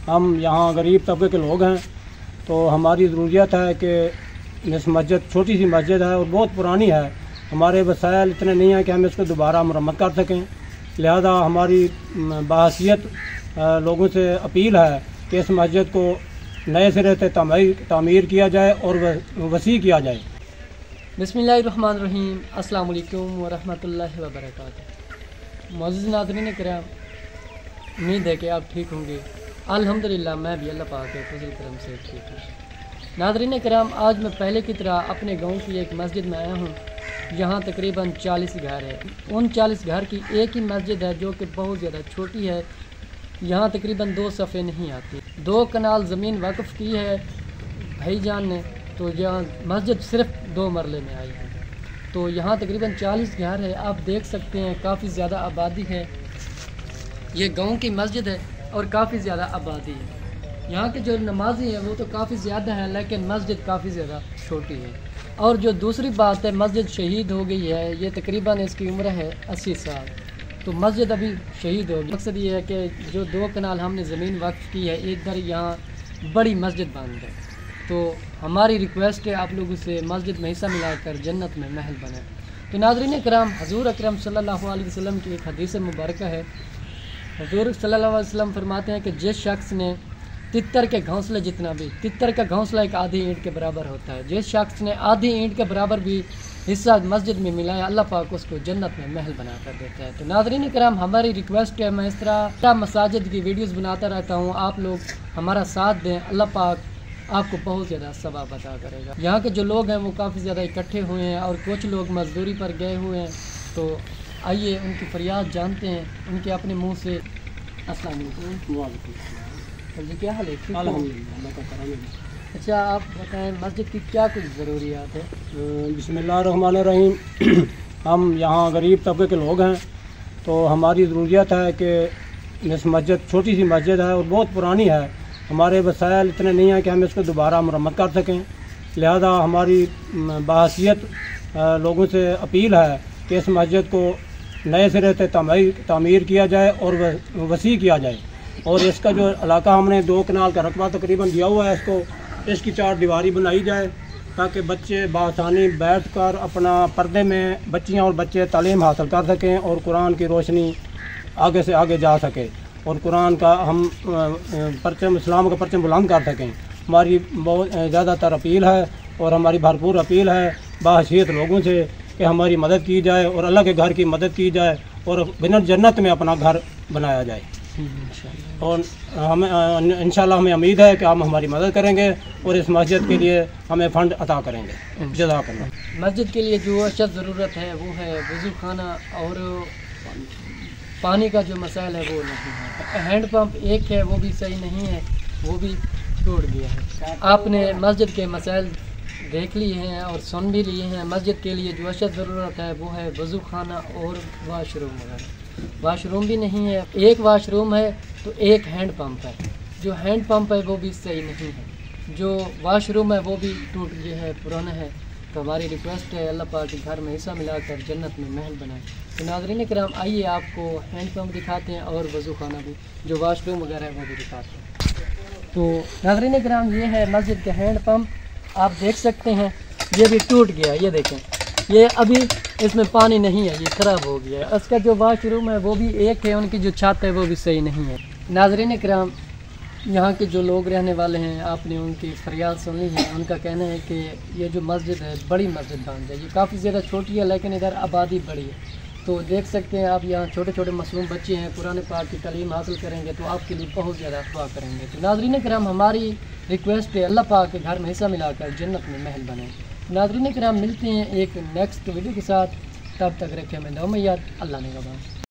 हम यहाँ गरीब तबके के लोग हैं, तो हमारी ज़रूरियत है कि इस मस्जिद, छोटी सी मस्जिद है और बहुत पुरानी है, हमारे वसाइल इतने नहीं हैं कि हम इसको दोबारा मरम्मत कर सकें। लिहाजा हमारी बाहसियत लोगों से अपील है कि इस मस्जिद को नए सिरे से तामीर किया जाए और वसी किया जाए। बिस्मिल्लाहिर्रहमानिर्रहीम। अस्सलाम वालेकुम वरहमतुल्लाहि वबरकातुहू। मुअज़्ज़िज़ नाज़रीन किराम, उम्मीद है कि आप ठीक होंगे। अल्हम्दुलिल्लाह मैं भी अल्लाह पाक के फज़ल करम से ठीक हूँ। नाज़रीन किराम, आज मैं पहले की तरह अपने गांव की एक मस्जिद में आया हूँ। यहाँ तकरीबन 40 घर है। उन 40 घर की एक ही मस्जिद है जो कि बहुत ज़्यादा छोटी है। यहाँ तकरीबन 2 सफ़े नहीं आती। 2 कनाल ज़मीन वक्फ़ की है भाईजान ने, तो यहाँ मस्जिद सिर्फ 2 मरले में आई है। तो यहाँ तकरीबन 40 घर है। आप देख सकते हैं काफ़ी ज़्यादा आबादी है। ये गांव की मस्जिद है और काफ़ी ज़्यादा आबादी है। यहाँ के जो नमाजी हैं वो तो काफ़ी ज़्यादा है, लेकिन मस्जिद काफ़ी ज़्यादा छोटी है। और जो दूसरी बात है, मस्जिद शहीद हो गई है। ये तकरीबन इसकी उम्र है 80 साल। तो मस्जिद अभी शहीद होगी। मकसद ये है कि जो 2 कनाल हमने ज़मीन वक्फ़ की है, इधर यहाँ बड़ी मस्जिद बन है। तो हमारी रिक्वेस्ट है आप लोगों से, मस्जिद में हिस्सा मिलाकर जन्नत में महल बने। तो नाज़रीन किराम, हज़ूर अकरम सल्लल्लाहु अलैहि वसल्लम की एक हदीस मुबारक है। हज़ूर सल्लल्लाहु अलैहि वसल्लम फरमाते हैं कि जिस शख्स ने तितर के घोंसले जितना भी, तितर का घोंसला एक आधी ईंट के बराबर होता है, जिस शख्स ने आधी ईंट के बराबर भी हिस्सा मस्जिद में मिला है, अल्लाह पाक उसको जन्नत में महल बना कर देता है। तो नाज़रीन किराम, हमारी रिक्वेस्ट है, मैं इस तरह मसाजिद की वीडियोस बनाता रहता हूँ, आप लोग हमारा साथ दें, अल्लाह पाक आपको बहुत ज़्यादा सवाब अता करेगा। यहाँ के जो लोग हैं वो काफ़ी ज़्यादा इकट्ठे हुए हैं और कुछ लोग मजदूरी पर गए हुए हैं। तो आइए उनकी फरियाद जानते हैं उनके अपने मुँह से। अस्सलाम वालेकुम जी, क्या हाल है? ठीक है। अच्छा, आप बताएं मस्जिद की क्या कुछ ज़रूरियात है? बिस्मिल्लाहिर्रहमानिर्रहीम। हम यहाँ गरीब तबके के लोग हैं, तो हमारी ज़रूरियत है कि इस मस्जिद, छोटी सी मस्जिद है और बहुत पुरानी है, हमारे वसाइल इतने नहीं हैं कि हम इसको दोबारा मरम्मत कर सकें। लिहाजा हमारी बाहसियत लोगों से अपील है कि इस मस्जिद को नए सिरे से तामीर किया जाए और वसी किया जाए। और इसका जो इलाका हमने 2 कनाल का रकबा तकरीबन दिया हुआ है, इसकी 4 दीवारी बनाई जाए ताकि बच्चे बासानी बैठ कर अपना पर्दे में बच्चियाँ और बच्चे तालीम हासिल कर सकें और कुरान की रोशनी आगे से आगे जा सके और कुरान का हम परचम, इस्लाम का परचम बुलंद कर सकें। हमारी बहुत ज़्यादातर अपील है और हमारी भरपूर अपील है बाहसियत लोगों से कि हमारी मदद की जाए और अल्लाह के घर की मदद की जाए और बिना जन्नत में अपना घर बनाया जाए। और हमें इंशाल्लाह हमें उम्मीद है कि आप हमारी मदद करेंगे और इस मस्जिद के लिए हमें फ़ंड अता करेंगे। जज़ाकल्लाह। मस्जिद के लिए जो अशद ज़रूरत है वो है वज़ू खाना और पानी का जो मसाइल है वो नहीं है। हैंड पंप एक है वो भी सही नहीं है, वो भी टूट गया है। आपने मस्जिद के मसाइल देख लिए हैं और सुन भी लिए हैं। मस्जिद के लिए जो अशद ज़रूरत है वो है वज़ू खाना और वाशरूम वगैरह। वाशरूम भी नहीं है, एक वाशरूम है तो एक हैंड पंप है। जो हैंड पंप है वो भी सही नहीं है, जो वाशरूम है वो भी टूट गया है, पुराना है। तो हमारी रिक्वेस्ट है अल्लाह पाक के घर में हिस्सा मिलाकर जन्नत में महल बनाए। तो नाज़रीन किराम, आइए आपको हैंड पंप दिखाते हैं और वज़ू खाना भी, जो वाशरूम वगैरह है वो भी दिखाते हैं। तो नाज़रीन किराम, ये है मस्जिद का हैंड पंप, आप देख सकते हैं। ये भी टूट गया, ये देखें, ये अभी इसमें पानी नहीं है, ये ख़राब हो गया है। इसका जो वाशरूम है वो भी एक है, उनकी जो छत है वो भी सही नहीं है। नाज़रीन किराम, यहाँ के जो लोग रहने वाले हैं, आपने उनकी फरियाद सुनी है। उनका कहना है कि ये जो मस्जिद है बड़ी मस्जिद बन जाए। ये काफ़ी ज़्यादा छोटी है लेकिन इधर आबादी बड़ी है। तो देख सकते हैं आप, यहाँ छोटे छोटे मासूम बच्चे हैं, कुरान पाक की तालीम हासिल करेंगे तो आपके लिए बहुत ज़्यादा दुआ करेंगे। तो नाज़रीन किराम, हमारी रिक्वेस्ट है अल्लाह पाक के घर में हिस्सा मिलाकर जन्नत में महल बने। नाज़रीन किराम, मिलते हैं एक नेक्स्ट वीडियो के साथ, तब तक रखें हमें दुआ में याद। अल्लाह ने